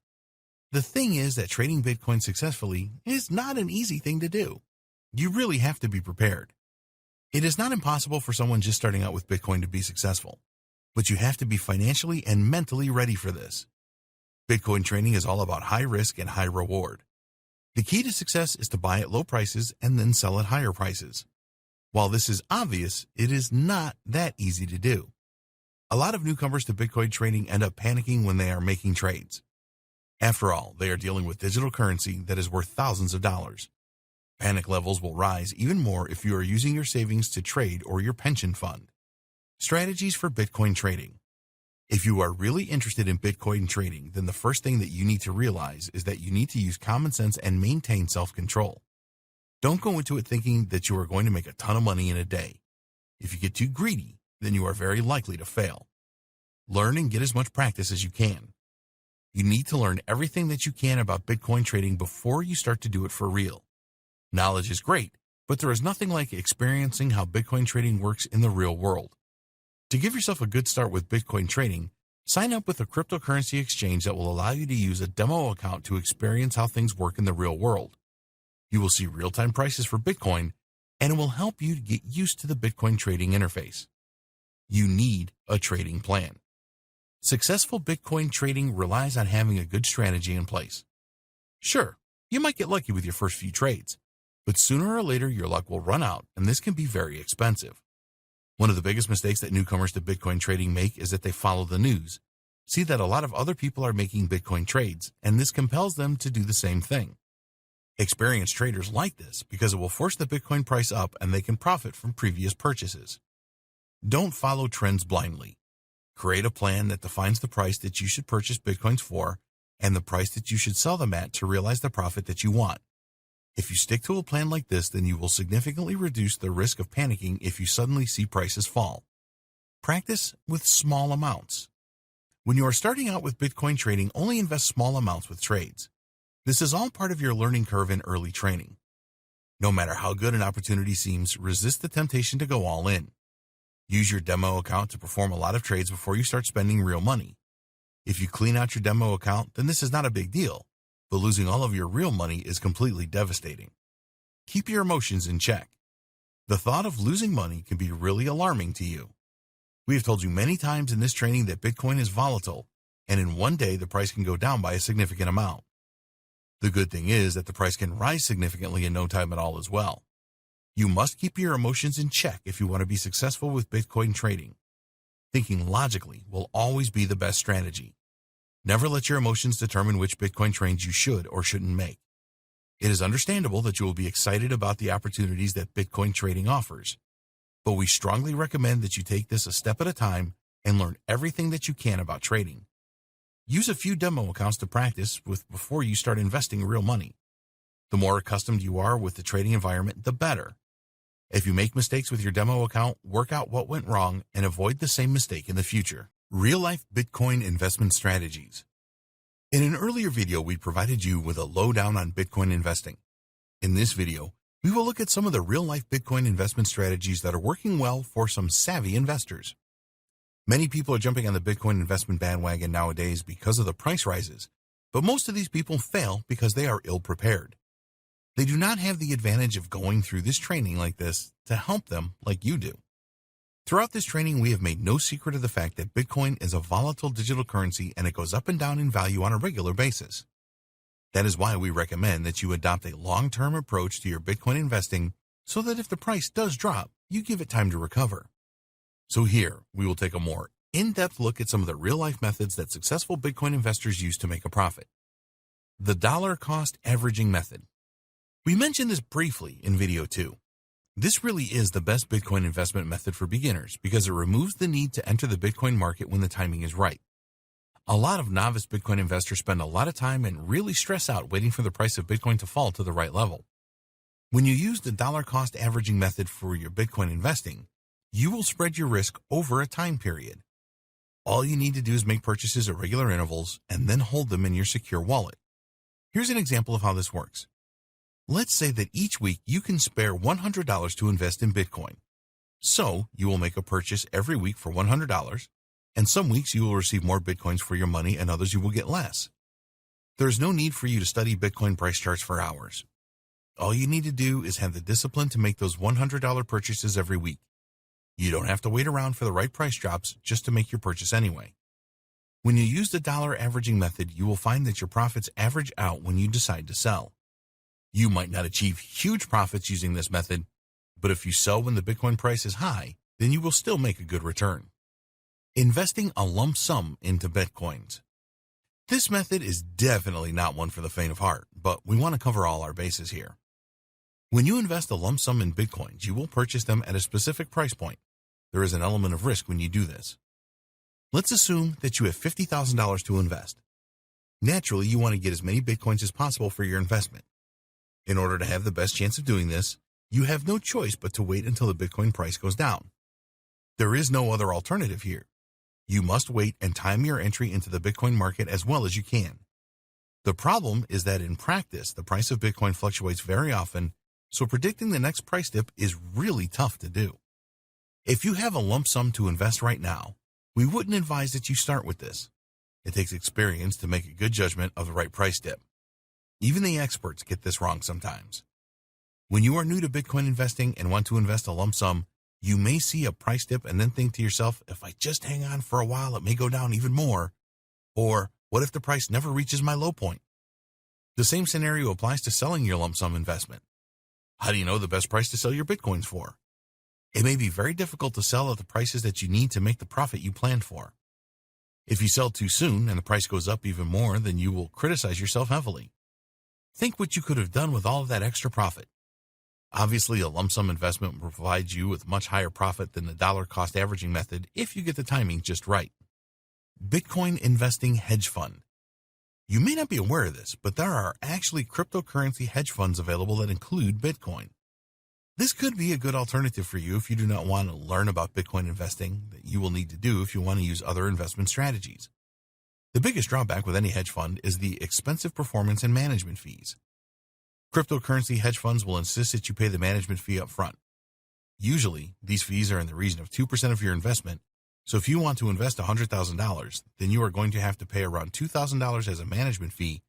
Speaker 1: The thing is that trading Bitcoin successfully is not an easy thing to do. You really have to be prepared. It is not impossible for someone just starting out with Bitcoin to be successful, but you have to be financially and mentally ready for this. Bitcoin trading is all about high risk and high reward. The key to success is to buy at low prices and then sell at higher prices. While this is obvious, it is not that easy to do. A lot of newcomers to Bitcoin trading end up panicking when they are making trades. After all, they are dealing with digital currency that is worth thousands of dollars. Panic levels will rise even more if you are using your savings to trade or your pension fund. Strategies for Bitcoin trading. If you are really interested in Bitcoin trading, then the first thing that you need to realize is that you need to use common sense and maintain self-control. Don't go into it thinking that you are going to make a ton of money in a day. If you get too greedy, then you are very likely to fail. Learn and get as much practice as you can. You need to learn everything that you can about Bitcoin trading before you start to do it for real. Knowledge is great, but there is nothing like experiencing how Bitcoin trading works in the real world. To give yourself a good start with Bitcoin trading, sign up with a cryptocurrency exchange that will allow you to use a demo account to experience how things work in the real world. You will see real-time prices for Bitcoin, and it will help you to get used to the Bitcoin trading interface. You need a trading plan. Successful Bitcoin trading relies on having a good strategy in place. Sure, you might get lucky with your first few trades, but sooner or later your luck will run out, and this can be very expensive. One of the biggest mistakes that newcomers to Bitcoin trading make is that they follow the news, see that a lot of other people are making Bitcoin trades, and this compels them to do the same thing. Experienced traders like this because it will force the Bitcoin price up and they can profit from previous purchases. Don't follow trends blindly. Create a plan that defines the price that you should purchase Bitcoins for and the price that you should sell them at to realize the profit that you want. If you stick to a plan like this, then you will significantly reduce the risk of panicking if you suddenly see prices fall. Practice with small amounts. When you are starting out with Bitcoin trading, only invest small amounts with trades. This is all part of your learning curve in early training. No matter how good an opportunity seems, resist the temptation to go all in. Use your demo account to perform a lot of trades before you start spending real money. If you clean out your demo account, then this is not a big deal, but losing all of your real money is completely devastating. Keep your emotions in check. The thought of losing money can be really alarming to you. We have told you many times in this training that Bitcoin is volatile, and in one day the price can go down by a significant amount. The good thing is that the price can rise significantly in no time at all as well. You must keep your emotions in check if you want to be successful with Bitcoin trading. Thinking logically will always be the best strategy. Never let your emotions determine which Bitcoin trades you should or shouldn't make. It is understandable that you will be excited about the opportunities that Bitcoin trading offers, but we strongly recommend that you take this a step at a time and learn everything that you can about trading. Use a few demo accounts to practice with before you start investing real money. The more accustomed you are with the trading environment, the better. If you make mistakes with your demo account, work out what went wrong and avoid the same mistake in the future. Real-life Bitcoin investment strategies. In an earlier video, we provided you with a lowdown on Bitcoin investing. In this video, we will look at some of the real-life Bitcoin investment strategies that are working well for some savvy investors. Many people are jumping on the Bitcoin investment bandwagon nowadays because of the price rises, but most of these people fail because they are ill-prepared. They do not have the advantage of going through this training like this to help them like you do. Throughout this training, we have made no secret of the fact that Bitcoin is a volatile digital currency and it goes up and down in value on a regular basis. That is why we recommend that you adopt a long-term approach to your Bitcoin investing so that if the price does drop, you give it time to recover. So here, we will take a more in-depth look at some of the real-life methods that successful Bitcoin investors use to make a profit. The dollar cost averaging method. We mentioned this briefly in video 2. This really is the best Bitcoin investment method for beginners because it removes the need to enter the Bitcoin market when the timing is right. A lot of novice Bitcoin investors spend a lot of time and really stress out waiting for the price of Bitcoin to fall to the right level. When you use the dollar cost averaging method for your Bitcoin investing, you will spread your risk over a time period. All you need to do is make purchases at regular intervals and then hold them in your secure wallet. Here's an example of how this works. Let's say that each week you can spare $100 to invest in Bitcoin. So you will make a purchase every week for $100, and some weeks you will receive more Bitcoins for your money and others you will get less. There is no need for you to study Bitcoin price charts for hours. All you need to do is have the discipline to make those $100 purchases every week. You don't have to wait around for the right price drops just to make your purchase anyway. When you use the dollar averaging method, you will find that your profits average out when you decide to sell. You might not achieve huge profits using this method, but if you sell when the Bitcoin price is high, then you will still make a good return. Investing a lump sum into Bitcoins. This method is definitely not one for the faint of heart, but we want to cover all our bases here. When you invest a lump sum in Bitcoins, you will purchase them at a specific price point. There is an element of risk when you do this. Let's assume that you have $50,000 to invest. Naturally, you want to get as many Bitcoins as possible for your investment. In order to have the best chance of doing this, you have no choice but to wait until the Bitcoin price goes down. There is no other alternative here. You must wait and time your entry into the Bitcoin market as well as you can. The problem is that in practice, the price of Bitcoin fluctuates very often, so predicting the next price dip is really tough to do. If you have a lump sum to invest right now, we wouldn't advise that you start with this. It takes experience to make a good judgment of the right price dip. Even the experts get this wrong sometimes. When you are new to Bitcoin investing and want to invest a lump sum, you may see a price dip and then think to yourself, if I just hang on for a while, it may go down even more. Or, what if the price never reaches my low point? The same scenario applies to selling your lump sum investment. How do you know the best price to sell your Bitcoins for? It may be very difficult to sell at the prices that you need to make the profit you planned for. If you sell too soon and the price goes up even more, then you will criticize yourself heavily. Think what you could have done with all of that extra profit. Obviously, a lump sum investment will provide you with much higher profit than the dollar cost averaging method if you get the timing just right. Bitcoin investing hedge fund. You may not be aware of this, but there are actually cryptocurrency hedge funds available that include Bitcoin. This could be a good alternative for you if you do not want to learn about Bitcoin investing that you will need to do if you want to use other investment strategies. The biggest drawback with any hedge fund is the expensive performance and management fees. Cryptocurrency hedge funds will insist that you pay the management fee up front. Usually, these fees are in the region of 2% of your investment, so if you want to invest $100,000, then you are going to have to pay around $2,000 as a management fee,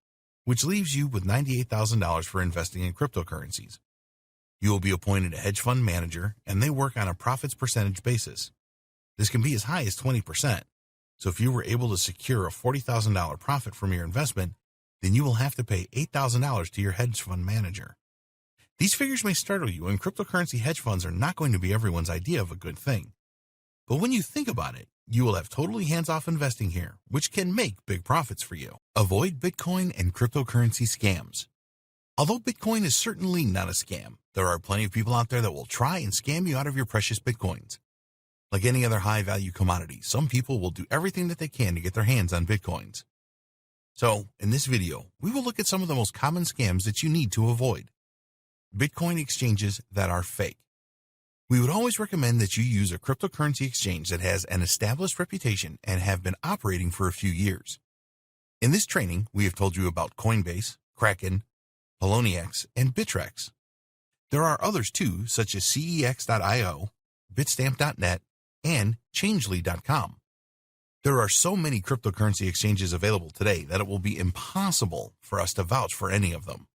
Speaker 1: which leaves you with $98,000 for investing in cryptocurrencies. You will be appointed a hedge fund manager, and they work on a profits percentage basis. This can be as high as 20%, so if you were able to secure a $40,000 profit from your investment, then you will have to pay $8,000 to your hedge fund manager. These figures may startle you, and cryptocurrency hedge funds are not going to be everyone's idea of a good thing. But when you think about it, you will have totally hands-off investing here, which can make big profits for you. Avoid Bitcoin and cryptocurrency scams. Although Bitcoin is certainly not a scam, there are plenty of people out there that will try and scam you out of your precious Bitcoins. Like any other high-value commodity, some people will do everything that they can to get their hands on Bitcoins. So, in this video, we will look at some of the most common scams that you need to avoid. Bitcoin exchanges that are fake. We would always recommend that you use a cryptocurrency exchange that has an established reputation and have been operating for a few years. In this training, we have told you about Coinbase, Kraken, Poloniex, and Bittrex. There are others too, such as CEX.io, Bitstamp.net, and Changely.com. There are so many cryptocurrency exchanges available today that it will be impossible for us to vouch for any of them.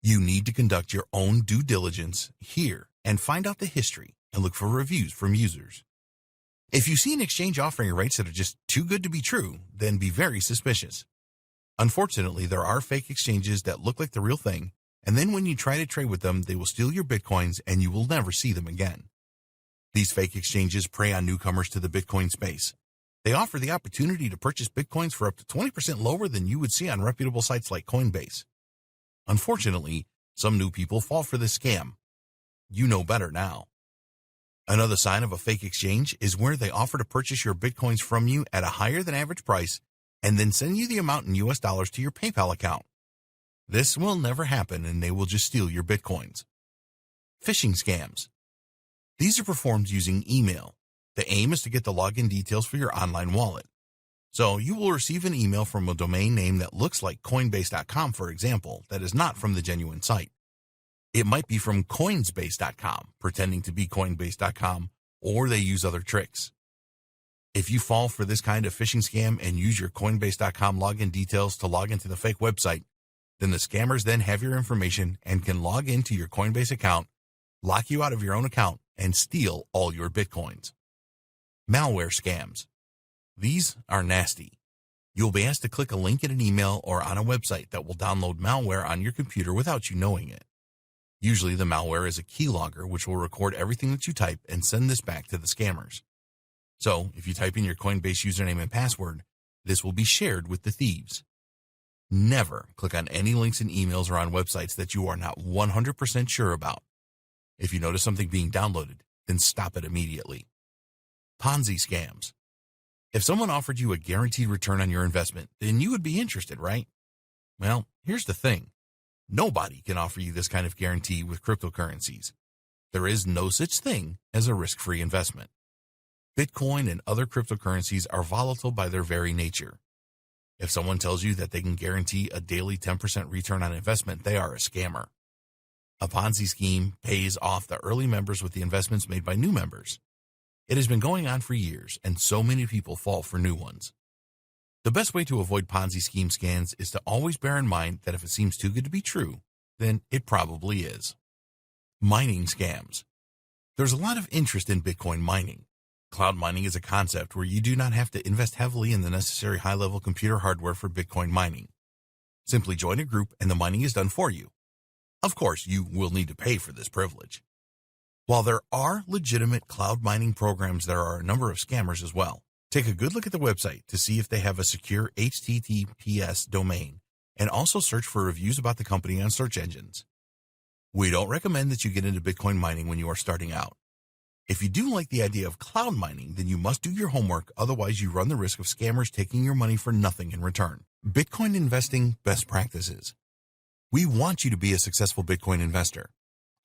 Speaker 1: You need to conduct your own due diligence here and find out the history and look for reviews from users. If you see an exchange offering rates that are just too good to be true, then be very suspicious. Unfortunately, there are fake exchanges that look like the real thing, and then when you try to trade with them, they will steal your Bitcoins and you will never see them again. These fake exchanges prey on newcomers to the Bitcoin space. They offer the opportunity to purchase Bitcoins for up to 20% lower than you would see on reputable sites like Coinbase. Unfortunately, some new people fall for this scam. You know better now. Another sign of a fake exchange is where they offer to purchase your Bitcoins from you at a higher than average price and then send you the amount in US dollars to your PayPal account. This will never happen and they will just steal your Bitcoins. Phishing scams. These are performed using email. The aim is to get the login details for your online wallet. So you will receive an email from a domain name that looks like Coinbase.com, for example, that is not from the genuine site. It might be from Coinsbase.com, pretending to be Coinbase.com, or they use other tricks. If you fall for this kind of phishing scam and use your Coinbase.com login details to log into the fake website, then the scammers then have your information and can log into your Coinbase account, lock you out of your own account, and steal all your Bitcoins. Malware scams. These are nasty. You'll be asked to click a link in an email or on a website that will download malware on your computer without you knowing it. Usually the malware is a keylogger which will record everything that you type and send this back to the scammers. So, if you type in your Coinbase username and password, this will be shared with the thieves. Never click on any links in emails or on websites that you are not 100% sure about. If you notice something being downloaded, then stop it immediately. Ponzi scams. If someone offered you a guaranteed return on your investment, then you would be interested, right? Well, here's the thing. Nobody can offer you this kind of guarantee with cryptocurrencies. There is no such thing as a risk-free investment. Bitcoin and other cryptocurrencies are volatile by their very nature. If someone tells you that they can guarantee a daily 10% return on investment, they are a scammer. A Ponzi scheme pays off the early members with the investments made by new members. It has been going on for years, and so many people fall for new ones. The best way to avoid Ponzi scheme scams is to always bear in mind that if it seems too good to be true, then it probably is. Mining scams. There's a lot of interest in Bitcoin mining. Cloud mining is a concept where you do not have to invest heavily in the necessary high-level computer hardware for Bitcoin mining. Simply join a group and the mining is done for you. Of course, you will need to pay for this privilege. While there are legitimate cloud mining programs, there are a number of scammers as well. Take a good look at the website to see if they have a secure HTTPS domain, and also search for reviews about the company on search engines. We don't recommend that you get into Bitcoin mining when you are starting out. If you do like the idea of cloud mining, then you must do your homework, otherwise you run the risk of scammers taking your money for nothing in return. Bitcoin investing best practices. We want you to be a successful Bitcoin investor.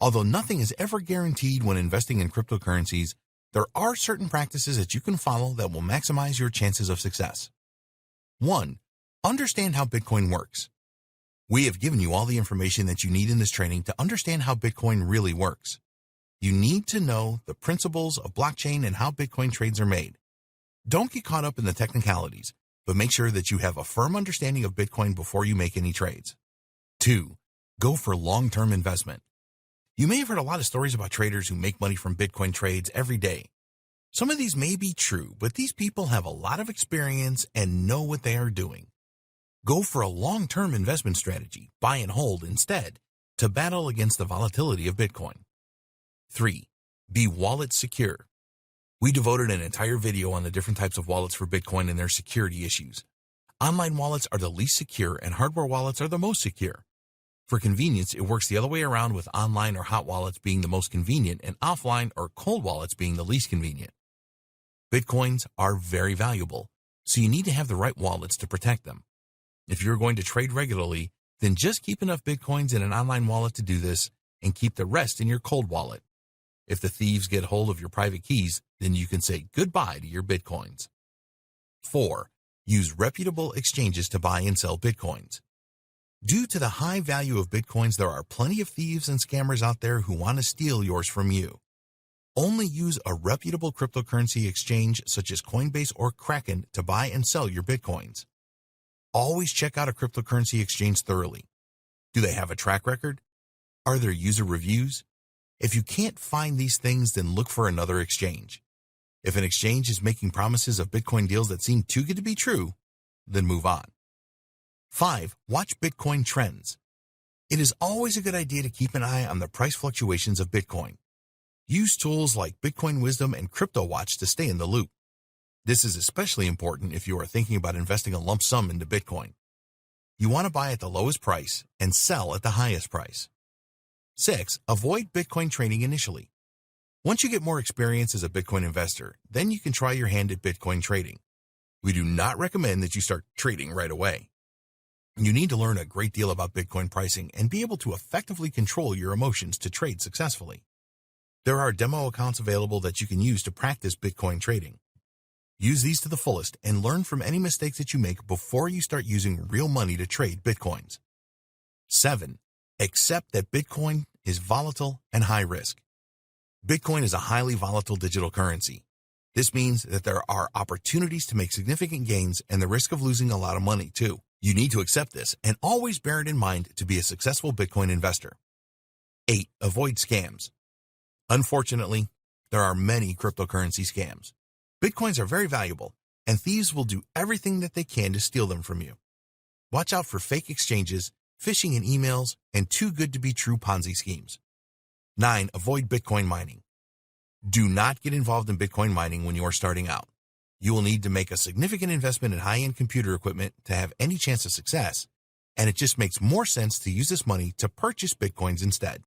Speaker 1: Although nothing is ever guaranteed when investing in cryptocurrencies, there are certain practices that you can follow that will maximize your chances of success. 1. Understand how Bitcoin works. We have given you all the information that you need in this training to understand how Bitcoin really works. You need to know the principles of blockchain and how Bitcoin trades are made. Don't get caught up in the technicalities, but make sure that you have a firm understanding of Bitcoin before you make any trades. 2. Go for long-term investment. You may have heard a lot of stories about traders who make money from Bitcoin trades every day. Some of these may be true, but these people have a lot of experience and know what they are doing. Go for a long-term investment strategy, buy and hold instead, to battle against the volatility of Bitcoin. 3. Be wallet secure. We devoted an entire video on the different types of wallets for Bitcoin and their security issues. Online wallets are the least secure and hardware wallets are the most secure. For convenience, it works the other way around, with online or hot wallets being the most convenient and offline or cold wallets being the least convenient. Bitcoins are very valuable, so you need to have the right wallets to protect them. If you're going to trade regularly, then just keep enough Bitcoins in an online wallet to do this and keep the rest in your cold wallet. If the thieves get hold of your private keys, then you can say goodbye to your Bitcoins. 4. Use reputable exchanges to buy and sell Bitcoins. Due to the high value of Bitcoins, there are plenty of thieves and scammers out there who want to steal yours from you. Only use a reputable cryptocurrency exchange such as Coinbase or Kraken to buy and sell your Bitcoins. Always check out a cryptocurrency exchange thoroughly. Do they have a track record? Are there user reviews? If you can't find these things, then look for another exchange. If an exchange is making promises of Bitcoin deals that seem too good to be true, then move on. 5. Watch Bitcoin trends. It is always a good idea to keep an eye on the price fluctuations of Bitcoin. Use tools like Bitcoin Wisdom and CryptoWatch to stay in the loop. This is especially important if you are thinking about investing a lump sum into Bitcoin. You want to buy at the lowest price and sell at the highest price. 6. Avoid Bitcoin trading initially. Once you get more experience as a Bitcoin investor, then you can try your hand at Bitcoin trading. We do not recommend that you start trading right away. You need to learn a great deal about Bitcoin pricing and be able to effectively control your emotions to trade successfully. There are demo accounts available that you can use to practice Bitcoin trading. Use these to the fullest and learn from any mistakes that you make before you start using real money to trade Bitcoins. 7. Accept that Bitcoin is volatile and high risk. Bitcoin is a highly volatile digital currency. This means that there are opportunities to make significant gains and the risk of losing a lot of money too. You need to accept this and always bear it in mind to be a successful Bitcoin investor. 8. Avoid scams. Unfortunately, there are many cryptocurrency scams. Bitcoins are very valuable, and thieves will do everything that they can to steal them from you. Watch out for fake exchanges, phishing in emails, and too good to be true Ponzi schemes. 9. Avoid Bitcoin mining. Do not get involved in Bitcoin mining when you are starting out. You will need to make a significant investment in high-end computer equipment to have any chance of success, and it just makes more sense to use this money to purchase Bitcoins instead.